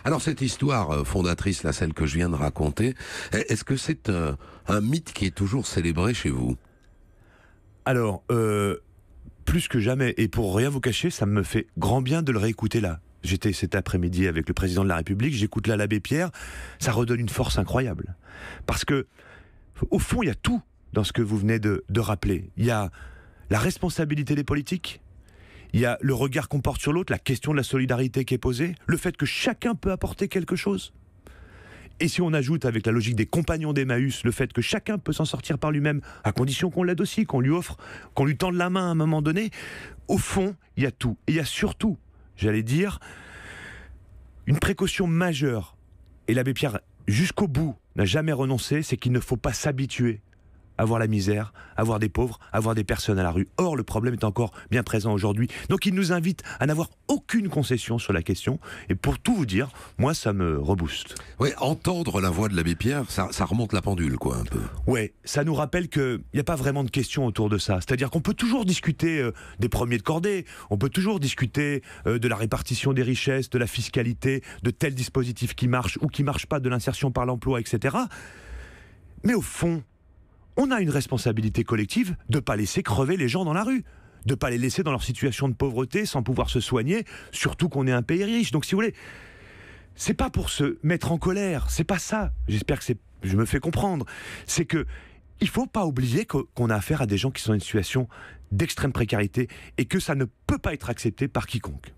Alors cette histoire fondatrice, là, celle que je viens de raconter, est-ce que c'est un mythe qui est toujours célébré chez vous? Alors, plus que jamais, et pour rien vous cacher, ça me fait grand bien de le réécouter là. J'étais cet après-midi avec le président de la République, j'écoute là l'abbé Pierre, ça redonne une force incroyable. Parce que, au fond, il y a tout dans ce que vous venez de rappeler. Il y a la responsabilité des politiques, il y a le regard qu'on porte sur l'autre, la question de la solidarité qui est posée, le fait que chacun peut apporter quelque chose. Et si on ajoute avec la logique des compagnons d'Emmaüs, le fait que chacun peut s'en sortir par lui-même, à condition qu'on l'aide aussi, qu'on lui offre, qu'on lui tende la main à un moment donné, au fond, il y a tout. Et il y a surtout, j'allais dire, une précaution majeure. Et l'abbé Pierre, jusqu'au bout, n'a jamais renoncé, c'est qu'il ne faut pas s'habituer à voir la misère, à voir des pauvres, à voir des personnes à la rue. Or, le problème est encore bien présent aujourd'hui. Donc il nous invite à n'avoir aucune concession sur la question. Et pour tout vous dire, moi, ça me rebooste. Oui, entendre la voix de l'abbé Pierre, ça remonte la pendule, quoi, un peu. Ouais, ça nous rappelle qu'il n'y a pas vraiment de questions autour de ça. C'est-à-dire qu'on peut toujours discuter des premiers de cordée, on peut toujours discuter de la répartition des richesses, de la fiscalité, de tels dispositifs qui marchent ou qui ne marchent pas, de l'insertion par l'emploi, etc. Mais au fond, on a une responsabilité collective de ne pas laisser crever les gens dans la rue, de ne pas les laisser dans leur situation de pauvreté sans pouvoir se soigner, surtout qu'on est un pays riche. Donc si vous voulez, c'est pas pour se mettre en colère, c'est pas ça. J'espère que je me fais comprendre. C'est que il faut pas oublier qu'on a affaire à des gens qui sont dans une situation d'extrême précarité et que ça ne peut pas être accepté par quiconque.